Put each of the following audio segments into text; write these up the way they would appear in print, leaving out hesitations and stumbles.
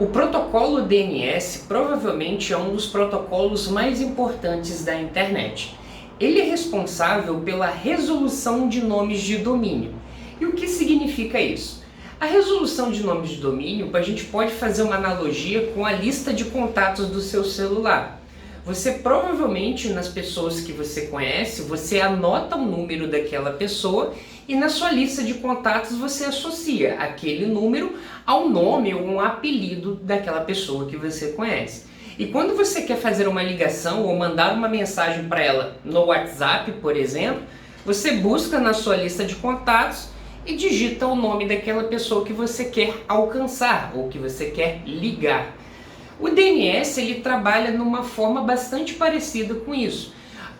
O protocolo DNS provavelmente é um dos protocolos mais importantes da internet. Ele é responsável pela resolução de nomes de domínio. E o que significa isso? A resolução de nomes de domínio, a gente pode fazer uma analogia com a lista de contatos do seu celular. Você provavelmente, nas pessoas que você conhece, você anota o número daquela pessoa e na sua lista de contatos você associa aquele número ao nome ou um apelido daquela pessoa que você conhece. E quando você quer fazer uma ligação ou mandar uma mensagem para ela no WhatsApp, por exemplo, você busca na sua lista de contatos e digita o nome daquela pessoa que você quer alcançar ou que você quer ligar. O DNS ele trabalha numa forma bastante parecida com isso.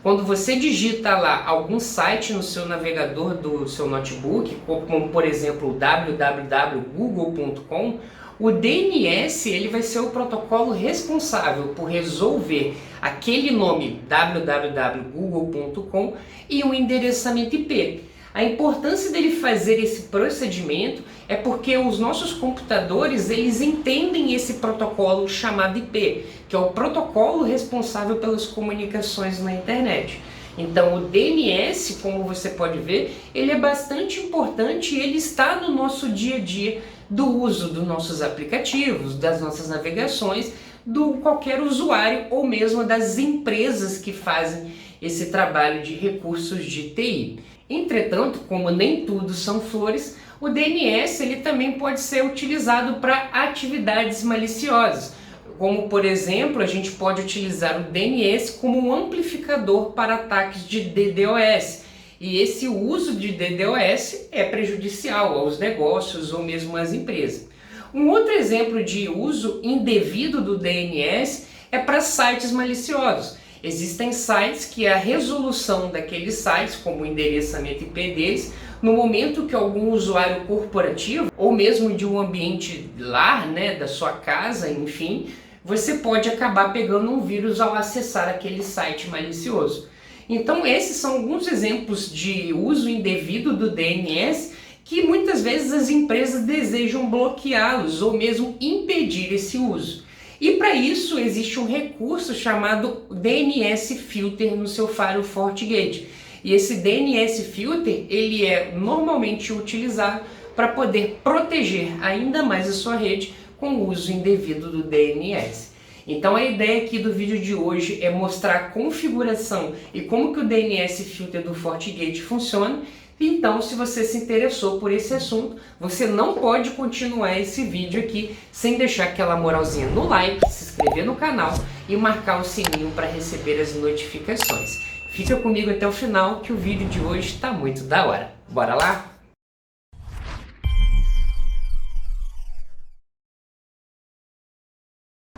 Quando você digita lá algum site no seu navegador do seu notebook, como por exemplo www.google.com, o DNS ele vai ser o protocolo responsável por resolver aquele nome www.google.com e o endereçamento IP. A importância dele fazer esse procedimento é porque os nossos computadores eles entendem esse protocolo chamado IP, que é o protocolo responsável pelas comunicações na internet. Então o DNS, como você pode ver, ele é bastante importante e ele está no nosso dia a dia do uso dos nossos aplicativos, das nossas navegações, do qualquer usuário ou mesmo das empresas que fazem esse trabalho de recursos de TI. Entretanto, como nem tudo são flores, o DNS ele também pode ser utilizado para atividades maliciosas, como por exemplo, a gente pode utilizar o DNS como um amplificador para ataques de DDoS. E esse uso de DDoS é prejudicial aos negócios ou mesmo às empresas. Um outro exemplo de uso indevido do DNS é para sites maliciosos. Existem sites que a resolução daqueles sites, como o endereçamento IP deles, no momento que algum usuário corporativo ou mesmo de um ambiente lar, da sua casa, enfim, você pode acabar pegando um vírus ao acessar aquele site malicioso. Então esses são alguns exemplos de uso indevido do DNS que muitas vezes as empresas desejam bloqueá-los ou mesmo impedir esse uso. E para isso existe um recurso chamado DNS Filter no seu firewall FortiGate. E esse DNS Filter ele é normalmente utilizado para poder proteger ainda mais a sua rede com o uso indevido do DNS. Então a ideia aqui do vídeo de hoje é mostrar a configuração e como que o DNS Filter do FortiGate funciona. Então, se você se interessou por esse assunto, você não pode continuar esse vídeo aqui sem deixar aquela moralzinha no like, se inscrever no canal e marcar o sininho para receber as notificações. Fica comigo até o final que o vídeo de hoje está muito da hora. Bora lá?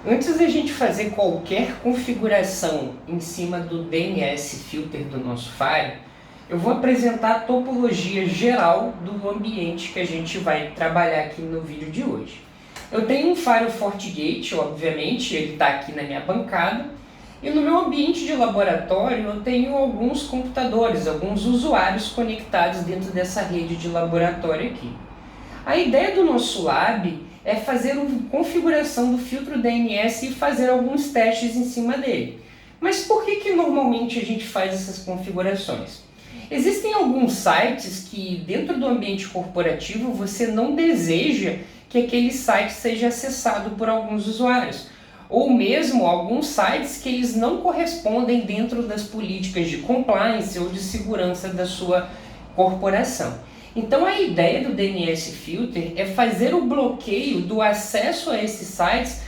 Antes da gente fazer qualquer configuração em cima do DNS Filter do nosso Fire, eu vou apresentar a topologia geral do ambiente que a gente vai trabalhar aqui no vídeo de hoje. Eu tenho um Firewall FortiGate, obviamente, ele está aqui na minha bancada, e no meu ambiente de laboratório eu tenho alguns computadores, alguns usuários conectados dentro dessa rede de laboratório aqui. A ideia do nosso lab é fazer uma configuração do filtro DNS e fazer alguns testes em cima dele. Mas por que normalmente a gente faz essas configurações? Existem alguns sites que dentro do ambiente corporativo você não deseja que aquele site seja acessado por alguns usuários. Ou mesmo alguns sites que eles não correspondem dentro das políticas de compliance ou de segurança da sua corporação. Então a ideia do DNS Filter é fazer o bloqueio do acesso a esses sites,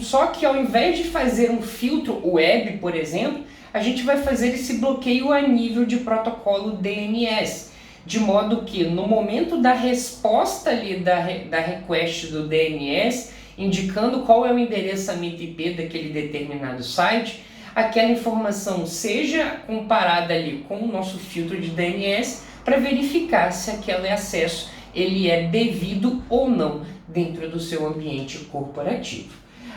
só que ao invés de fazer um filtro web, por exemplo, a gente vai fazer esse bloqueio a nível de protocolo DNS, de modo que no momento da resposta ali da request do DNS, indicando qual é o endereçamento IP daquele determinado site, aquela informação seja comparada ali com o nosso filtro de DNS para verificar se aquele acesso ele é devido ou não dentro do seu ambiente corporativo.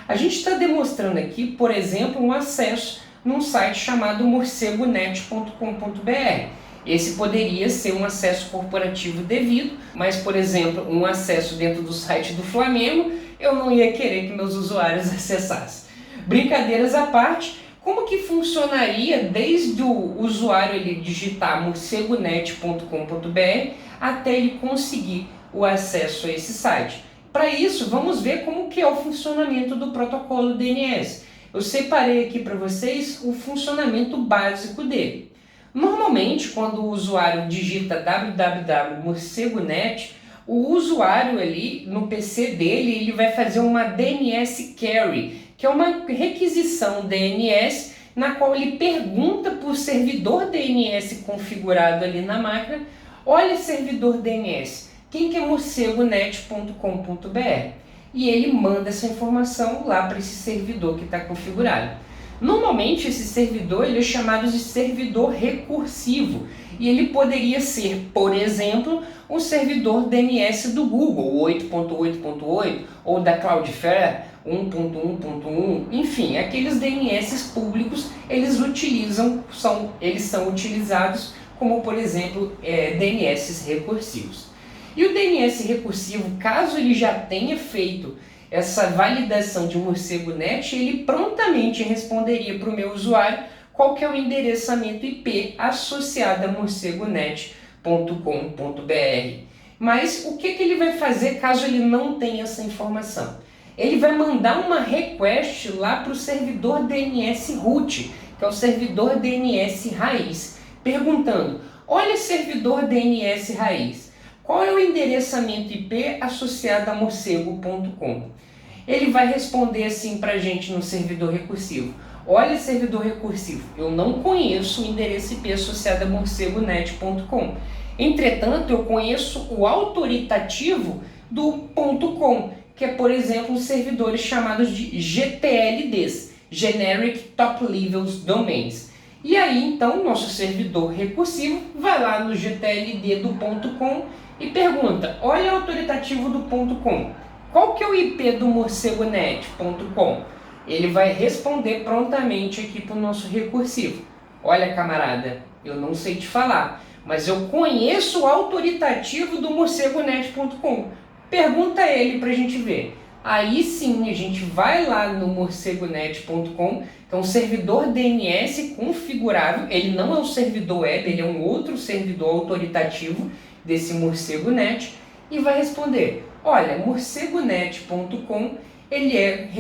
A gente está demonstrando aqui, por exemplo, um acesso num site chamado morcegonet.com.br. Esse poderia ser um acesso corporativo devido, mas, por exemplo, um acesso dentro do site do Flamengo eu não ia querer que meus usuários acessassem. Brincadeiras à parte, como que funcionaria desde o usuário ele digitar morcegonet.com.br até ele conseguir o acesso a esse site? Para isso, vamos ver como que é o funcionamento do protocolo DNS. Eu separei aqui para vocês o funcionamento básico dele. Normalmente, quando o usuário digita www.morcegonet, o usuário ali no PC dele ele vai fazer uma DNS Query, que é uma requisição DNS na qual ele pergunta para o servidor DNS configurado ali na máquina: olha, servidor DNS, quem que é morcegonet.com.br? E ele manda essa informação lá para esse servidor que está configurado. Normalmente esse servidor ele é chamado de servidor recursivo e ele poderia ser, por exemplo, um servidor DNS do Google 8.8.8 ou da Cloudflare 1.1.1, enfim, aqueles DNS públicos eles são utilizados como, por exemplo, DNS recursivos. E o DNS recursivo, caso ele já tenha feito essa validação de morcegonet, ele prontamente responderia para o meu usuário qual que é o endereçamento IP associado a morcegonet.com.br. Mas o que ele vai fazer caso ele não tenha essa informação? Ele vai mandar uma request lá para o servidor DNS root, que é o servidor DNS raiz, perguntando: olha, servidor DNS raiz, qual é o endereçamento IP associado a morcego.com? Ele vai responder assim para a gente no servidor recursivo: olha, servidor recursivo, eu não conheço o endereço IP associado a morcegonet.com. Entretanto, eu conheço o autoritativo do .com, que é, por exemplo, os servidores chamados de GTLDs, Generic Top Levels Domains. E aí, então, nosso servidor recursivo vai lá no GTLD do .com e pergunta: olha, autoritativo do .com, qual que é o IP do morcegonet.com? Ele vai responder prontamente aqui para o nosso recursivo: olha, camarada, eu não sei te falar, mas eu conheço o autoritativo do morcegonet.com. Pergunta ele para a gente ver. Aí sim a gente vai lá no morcegonet.com, que é um servidor DNS configurável. Ele não é um servidor web, ele é um outro servidor autoritativo desse morcegonet, e vai responder: olha, morcegonet.com ele é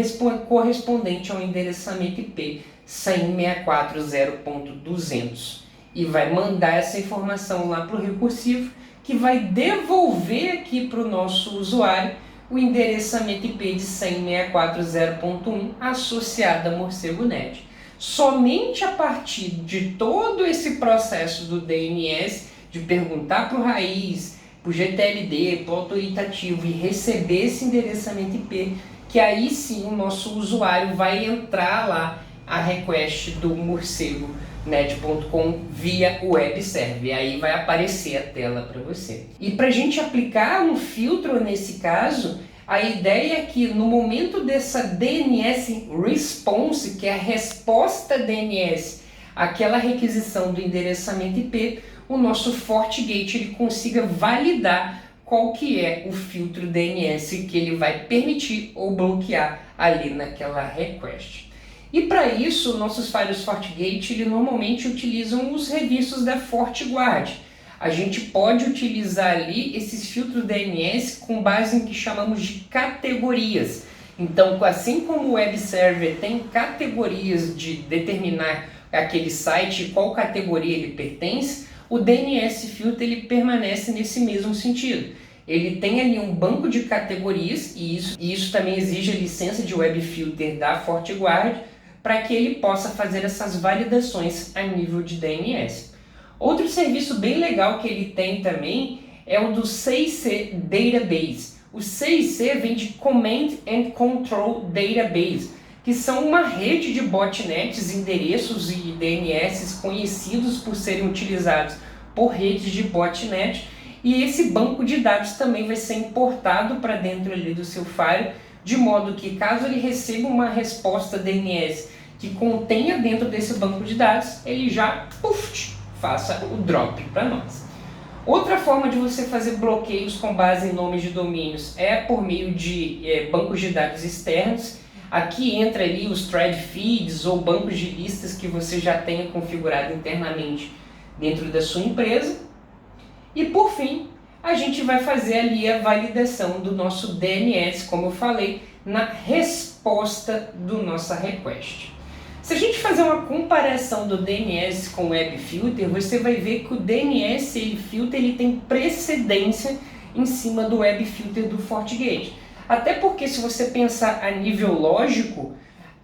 correspondente ao endereçamento IP 100.64.0.200, e vai mandar essa informação lá para o recursivo, que vai devolver aqui para o nosso usuário o endereçamento IP de 100.64.0.1 associado a morcegonet. Somente a partir de todo esse processo do DNS, de perguntar para o raiz, para o GTLD, para o autoritativo e receber esse endereçamento IP, que aí sim o nosso usuário vai entrar lá a request do morcegonet.com via web server. E aí vai aparecer a tela para você. E para a gente aplicar um filtro nesse caso, a ideia é que no momento dessa DNS response, que é a resposta DNS àquela requisição do endereçamento IP, o nosso FortiGate ele consiga validar qual que é o filtro DNS que ele vai permitir ou bloquear ali naquela request. E para isso, nossos firewalls FortiGate ele normalmente utilizam os serviços da FortiGuard. A gente pode utilizar ali esses filtros DNS com base em que chamamos de categorias. Então, assim como o web server tem categorias de determinar aquele site, qual categoria ele pertence, o DNS filter ele permanece nesse mesmo sentido. Ele tem ali um banco de categorias e isso também exige a licença de web filter da FortiGuard para que ele possa fazer essas validações a nível de DNS. Outro serviço bem legal que ele tem também é o do CIC Database. O CIC vem de Command and Control Database, que são uma rede de botnets, endereços e DNS conhecidos por serem utilizados por redes de botnet, e esse banco de dados também vai ser importado para dentro ali do seu firewall, de modo que caso ele receba uma resposta DNS que contenha dentro desse banco de dados, ele já faça o drop para nós. Outra forma de você fazer bloqueios com base em nomes de domínios é por meio de bancos de dados externos. Aqui entra ali os thread feeds ou bancos de listas que você já tenha configurado internamente dentro da sua empresa. E por fim, a gente vai fazer ali a validação do nosso DNS, como eu falei, na resposta do nossa request. Se a gente fazer uma comparação do DNS com o WebFilter, você vai ver que o DNS Filter ele tem precedência em cima do WebFilter do FortiGate. Até porque se você pensar a nível lógico,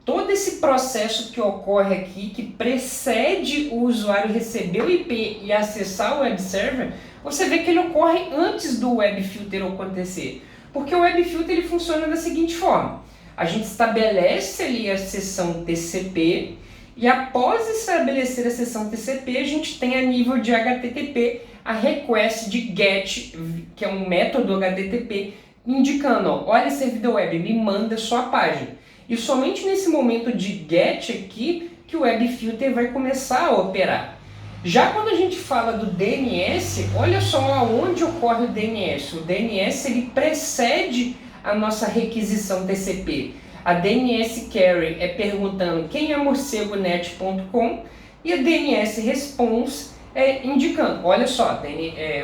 todo esse processo que ocorre aqui, que precede o usuário receber o IP e acessar o web server, você vê que ele ocorre antes do WebFilter acontecer. Porque o WebFilter ele funciona da seguinte forma. A gente estabelece ali a seção TCP e após estabelecer a seção TCP, a gente tem a nível de HTTP a request de GET, que é um método HTTP, indicando, ó, olha servidor web, me manda sua página. E somente nesse momento de GET aqui que o WebFilter vai começar a operar. Já quando a gente fala do DNS, olha só aonde ocorre o DNS. O DNS ele precede a nossa requisição TCP. A DNS Carry é perguntando quem é morcegonet.com e a DNS Response é indicando, olha só,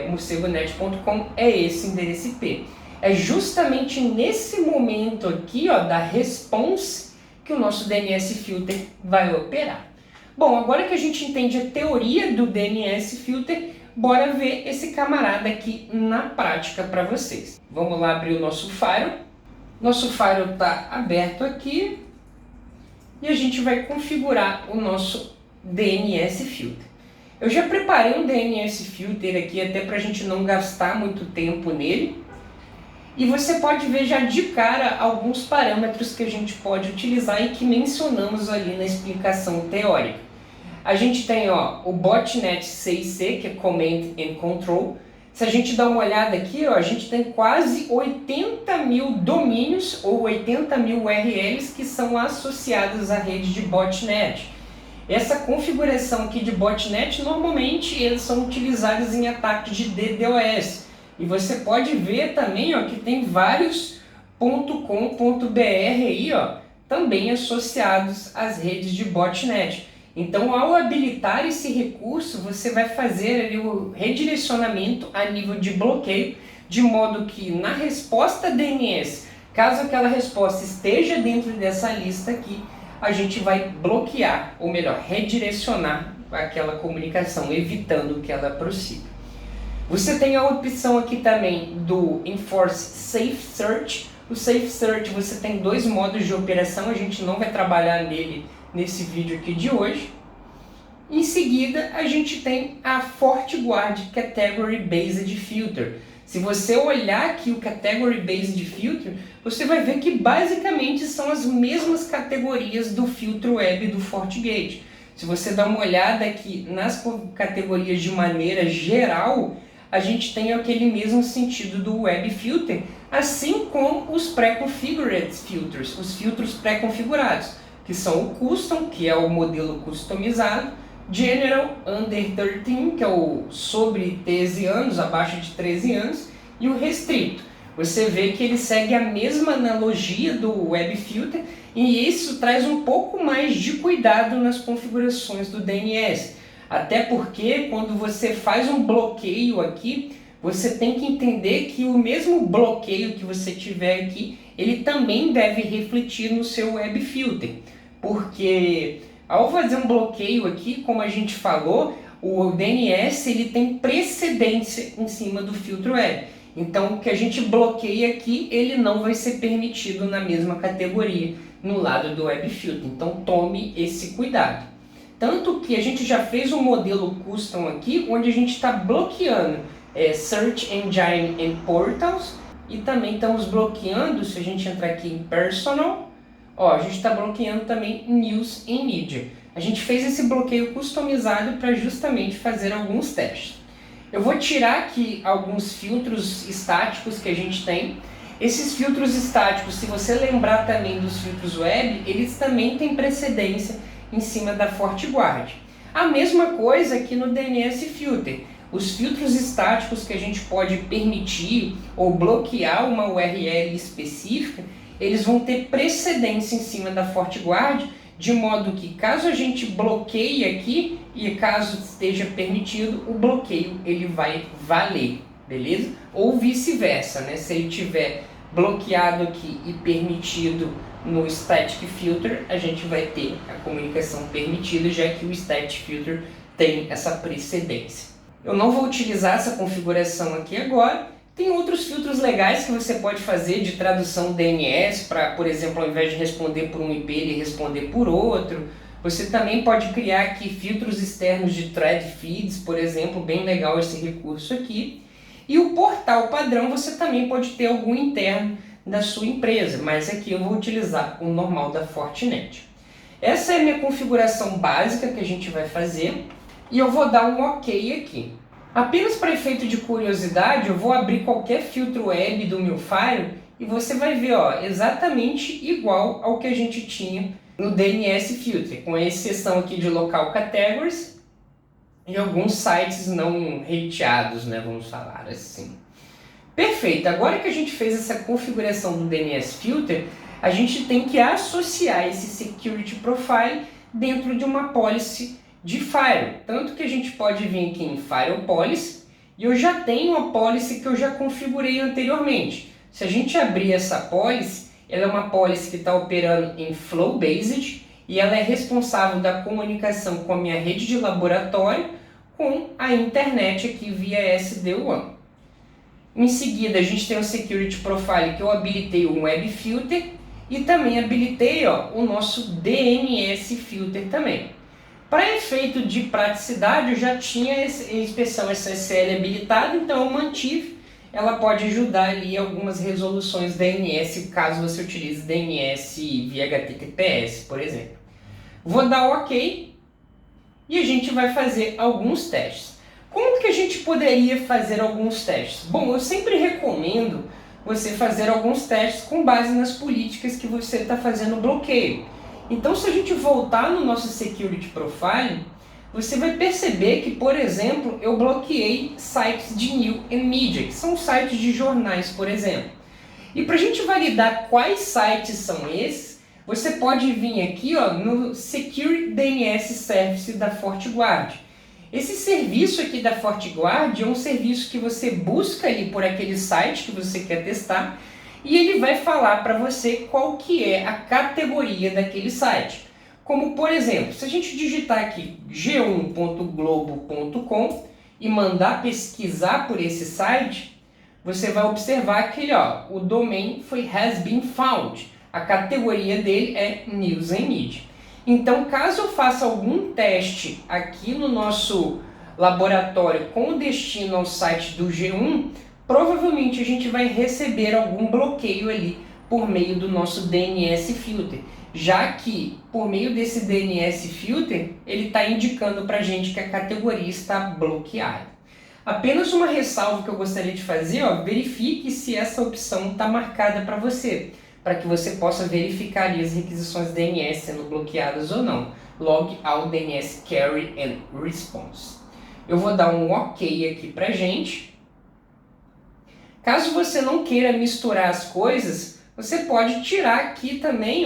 morcegonet.com é esse endereço IP. É justamente nesse momento aqui, ó, da response que o nosso DNS Filter vai operar. Bom, agora que a gente entende a teoria do DNS Filter, bora ver esse camarada aqui na prática para vocês. Vamos lá abrir o nosso Firewall. Nosso Firewall está aberto aqui e a gente vai configurar o nosso DNS Filter. Eu já preparei um DNS Filter aqui até para a gente não gastar muito tempo nele. E você pode ver já de cara alguns parâmetros que a gente pode utilizar e que mencionamos ali na explicação teórica. A gente tem o botnet CIC, que é Command and Control. Se a gente dá uma olhada aqui, a gente tem quase 80 mil domínios ou 80 mil URLs que são associados à rede de botnet. Essa configuração aqui de botnet, normalmente eles são utilizados em ataques de DDoS. E você pode ver também que tem vários .com.br aí, também associados às redes de botnet. Então, ao habilitar esse recurso, você vai fazer ali o redirecionamento a nível de bloqueio, de modo que na resposta DNS, caso aquela resposta esteja dentro dessa lista aqui, a gente vai bloquear, ou melhor, redirecionar aquela comunicação, evitando que ela prossiga. Você tem a opção aqui também do Enforce Safe Search. O Safe Search você tem dois modos de operação, a gente não vai trabalhar nele nesse vídeo aqui de hoje. Em seguida, a gente tem a FortiGuard Category Based Filter. Se você olhar aqui o Category Based Filter, você vai ver que basicamente são as mesmas categorias do filtro web do FortiGate. Se você dá uma olhada aqui nas categorias de maneira geral, a gente tem aquele mesmo sentido do WebFilter, assim como os Pre-Configured Filters, os filtros pré-configurados, que são o Custom, que é o modelo customizado, General Under 13, que é o sobre 13 anos, abaixo de 13 anos, e o Restrito. Você vê que ele segue a mesma analogia do WebFilter e isso traz um pouco mais de cuidado nas configurações do DNS. Até porque quando você faz um bloqueio aqui, você tem que entender que o mesmo bloqueio que você tiver aqui, ele também deve refletir no seu WebFilter. Porque ao fazer um bloqueio aqui, como a gente falou, o DNS ele tem precedência em cima do filtro web. Então o que a gente bloqueia aqui, ele não vai ser permitido na mesma categoria no lado do WebFilter. Então tome esse cuidado. Tanto que a gente já fez um modelo custom aqui, onde a gente está bloqueando Search Engine and Portals, e também estamos bloqueando, se a gente entrar aqui em Personal, a gente está bloqueando também News and Media. A gente fez esse bloqueio customizado para justamente fazer alguns testes. Eu vou tirar aqui alguns filtros estáticos que a gente tem. Esses filtros estáticos, se você lembrar também dos filtros web, eles também têm precedência em cima da FortiGuard. A mesma coisa aqui no DNS Filter. os filtros estáticos que a gente pode permitir ou bloquear uma URL específica, eles vão ter precedência em cima da FortiGuard, de modo que caso a gente bloqueie aqui e caso esteja permitido, o bloqueio ele vai valer, beleza? Ou vice-versa, né? Se ele tiver bloqueado aqui e permitido no Static Filter, a gente vai ter a comunicação permitida, já que o Static Filter tem essa precedência. Eu não vou utilizar essa configuração aqui agora. Tem outros filtros legais que você pode fazer de tradução DNS para, por exemplo, ao invés de responder por um IP, ele responder por outro. Você também pode criar aqui filtros externos de thread feeds, por exemplo, bem legal esse recurso aqui. E o portal padrão você também pode ter algum interno da sua empresa, mas aqui eu vou utilizar o normal da Fortinet. Essa é a minha configuração básica que a gente vai fazer e eu vou dar um OK aqui. Apenas para efeito de curiosidade, eu vou abrir qualquer filtro web do meu Fire e você vai ver exatamente igual ao que a gente tinha no DNS Filter, com a exceção aqui de Local Categories e alguns sites não rateados, né, vamos falar assim. Perfeito, agora que a gente fez essa configuração do DNS Filter, a gente tem que associar esse Security Profile dentro de uma policy de Firewall, tanto que a gente pode vir aqui em Firewall Policy e eu já tenho a policy que eu já configurei anteriormente. Se a gente abrir essa policy, ela é uma policy que está operando em Flow Based e ela é responsável da comunicação com a minha rede de laboratório com a internet aqui via SD-WAN. Em seguida a gente tem o Security Profile que eu habilitei o Web Filter e também habilitei o nosso DNS Filter também. Para efeito de praticidade, eu já tinha a inspeção SSL habilitada, então eu mantive. Ela pode ajudar ali algumas resoluções DNS, caso você utilize DNS via HTTPS, por exemplo. Vou dar o OK e a gente vai fazer alguns testes. Como que a gente poderia fazer alguns testes? Bom, eu sempre recomendo você fazer alguns testes com base nas políticas que você está fazendo bloqueio. Então, se a gente voltar no nosso Security Profile, você vai perceber que, por exemplo, eu bloqueei sites de New and Media, que são sites de jornais, por exemplo. E para a gente validar quais sites são esses, você pode vir aqui no Secure DNS Service da FortiGuard. Esse serviço aqui da FortiGuard é um serviço que você busca ali por aquele site que você quer testar, e ele vai falar para você qual que é a categoria daquele site. Como, por exemplo, se a gente digitar aqui g1.globo.com e mandar pesquisar por esse site, você vai observar que o domain foi has been found. A categoria dele é News and Media. Então, caso eu faça algum teste aqui no nosso laboratório com destino ao site do G1, provavelmente a gente vai receber algum bloqueio ali por meio do nosso DNS Filter, já que por meio desse DNS Filter ele está indicando para a gente que a categoria está bloqueada. Apenas uma ressalva que eu gostaria de fazer, verifique se essa opção está marcada para você, para que você possa verificar ali as requisições DNS sendo bloqueadas ou não. Log ao DNS Carry and Response. Eu vou dar um OK aqui para a gente. Caso você não queira misturar as coisas, você pode tirar aqui também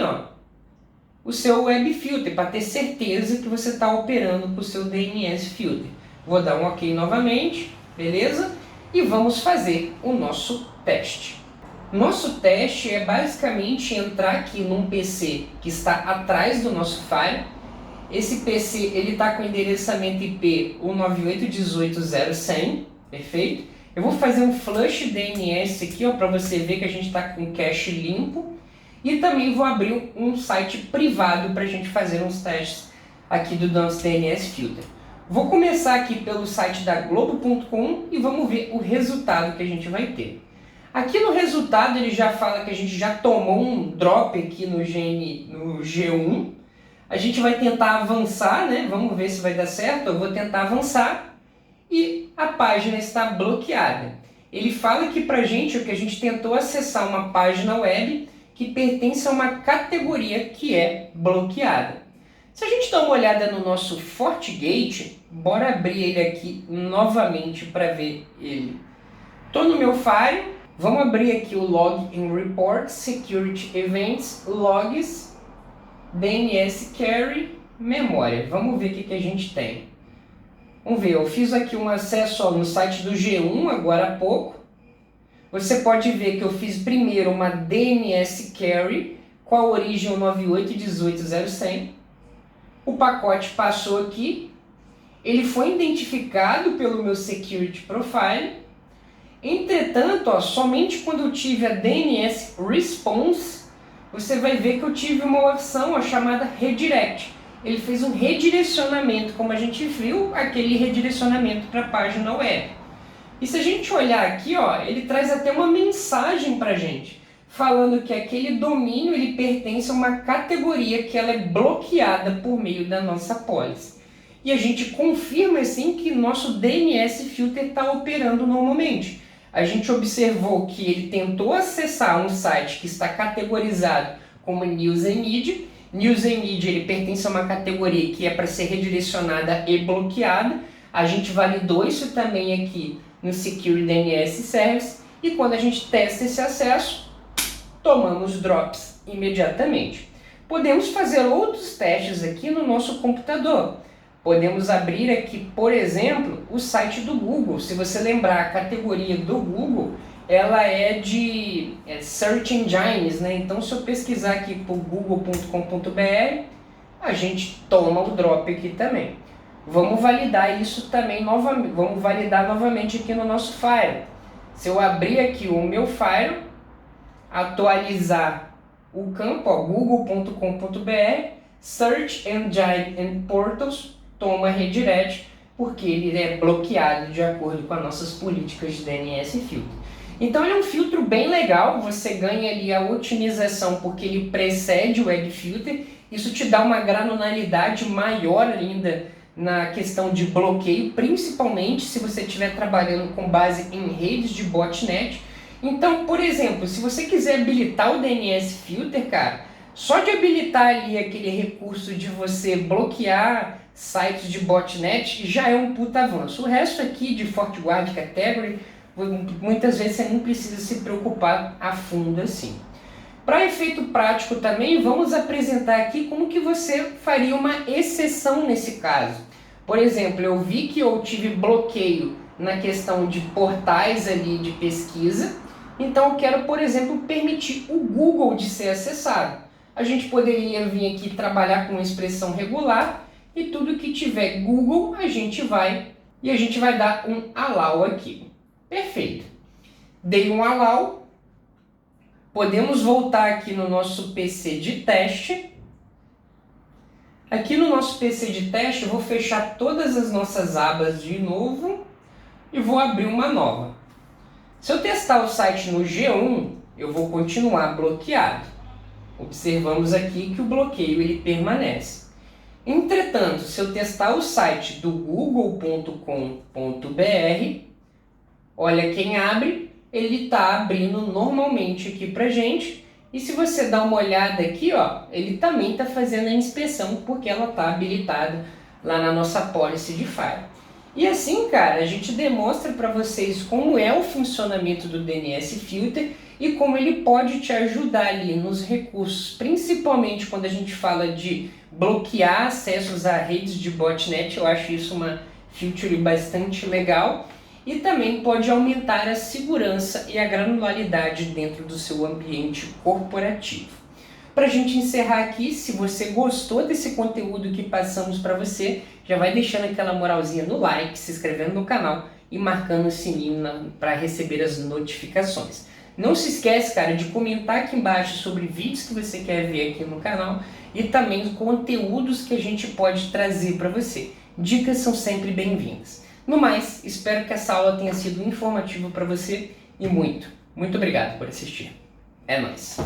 o seu Web Filter, para ter certeza que você está operando com o seu DNS Filter. Vou dar um OK novamente, beleza? E vamos fazer o nosso teste. Nosso teste é basicamente entrar aqui num PC que está atrás do nosso Fire. Esse PC está com endereçamento IP 198.168.0.100, perfeito? Eu vou fazer um flush DNS aqui para você ver que a gente está com cache limpo. E também vou abrir um site privado para a gente fazer uns testes aqui do nosso DNS Filter. Vou começar aqui pelo site da Globo.com e vamos ver o resultado que a gente vai ter. Aqui no resultado ele já fala que a gente já tomou um drop aqui no G1. A gente vai tentar avançar, né? Vamos ver se vai dar certo. Eu vou tentar avançar e a página está bloqueada. Ele fala aqui pra gente que a gente tentou acessar uma página web que pertence a uma categoria que é bloqueada. Se a gente dá uma olhada no nosso FortiGate, bora abrir ele aqui novamente para ver ele. Estou no meu Fire, vamos abrir aqui o Log in Report, Security Events, Logs, DNS Carry, Memória. Vamos ver o que a gente tem. Vamos ver, eu fiz aqui um acesso no site do G1 agora há pouco. Você pode ver que eu fiz primeiro uma DNS Carry com a origem 98.18.0.100. O pacote passou aqui, ele foi identificado pelo meu Security Profile. Entretanto, somente quando eu tive a DNS Response, você vai ver que eu tive uma opção chamada Redirect. Ele fez um redirecionamento, como a gente viu, aquele redirecionamento para a página web. E se a gente olhar aqui, ele traz até uma mensagem para a gente, falando que aquele domínio ele pertence a uma categoria que ela é bloqueada por meio da nossa policy. E a gente confirma assim que nosso DNS Filter está operando normalmente. A gente observou que ele tentou acessar um site que está categorizado como News and Media. News and Media ele pertence a uma categoria que é para ser redirecionada e bloqueada. A gente validou isso também aqui no Security DNS Service. E quando a gente testa esse acesso, tomamos drops imediatamente. Podemos fazer outros testes aqui no nosso computador. Podemos abrir aqui, por exemplo, o site do Google. Se você lembrar, a categoria do Google, ela é de Search Engines, né? Então, se eu pesquisar aqui por google.com.br, a gente toma o drop aqui também. Vamos validar isso também novamente. Vamos validar novamente aqui no nosso Fire. Se eu abrir aqui o meu Fire, atualizar o campo, google.com.br, Search Engine and Portals, toma redirect, porque ele é bloqueado de acordo com as nossas políticas de DNS Filter. Então ele é um filtro bem legal, você ganha ali a otimização porque ele precede o Web Filter, isso te dá uma granularidade maior ainda na questão de bloqueio, principalmente se você estiver trabalhando com base em redes de botnet. Então, por exemplo, se você quiser habilitar o DNS Filter, cara, só de habilitar ali aquele recurso de você bloquear sites de botnet já é um puta avanço. O resto aqui de FortiGuard Category, muitas vezes você não precisa se preocupar a fundo assim. Para efeito prático também, vamos apresentar aqui como que você faria uma exceção nesse caso. Por exemplo, eu vi que eu tive bloqueio na questão de portais ali de pesquisa, então eu quero, por exemplo, permitir o Google de ser acessado. A gente poderia vir aqui trabalhar com uma expressão regular, e tudo que tiver Google a gente vai dar um allow aqui. Perfeito. Dei um allow. Podemos voltar aqui no nosso PC de teste. Aqui no nosso PC de teste eu vou fechar todas as nossas abas de novo e vou abrir uma nova. Se eu testar o site no G1, eu vou continuar bloqueado. Observamos aqui que o bloqueio ele permanece. Entretanto, se eu testar o site do google.com.br, olha quem abre, ele está abrindo normalmente aqui para gente. E se você dá uma olhada aqui, ele também está fazendo a inspeção porque ela está habilitada lá na nossa policy de Fire. E assim, cara, a gente demonstra para vocês como é o funcionamento do DNS Filter e como ele pode te ajudar ali nos recursos, principalmente quando a gente fala de bloquear acessos a redes de botnet. Eu acho isso uma feature bastante legal e também pode aumentar a segurança e a granularidade dentro do seu ambiente corporativo. Para a gente encerrar aqui, se você gostou desse conteúdo que passamos para você, já vai deixando aquela moralzinha no like, se inscrevendo no canal e marcando o sininho para receber as notificações. Não se esquece, cara, de comentar aqui embaixo sobre vídeos que você quer ver aqui no canal e também conteúdos que a gente pode trazer para você. Dicas são sempre bem-vindas. No mais, espero que essa aula tenha sido informativa para você e muito obrigado por assistir. É nóis!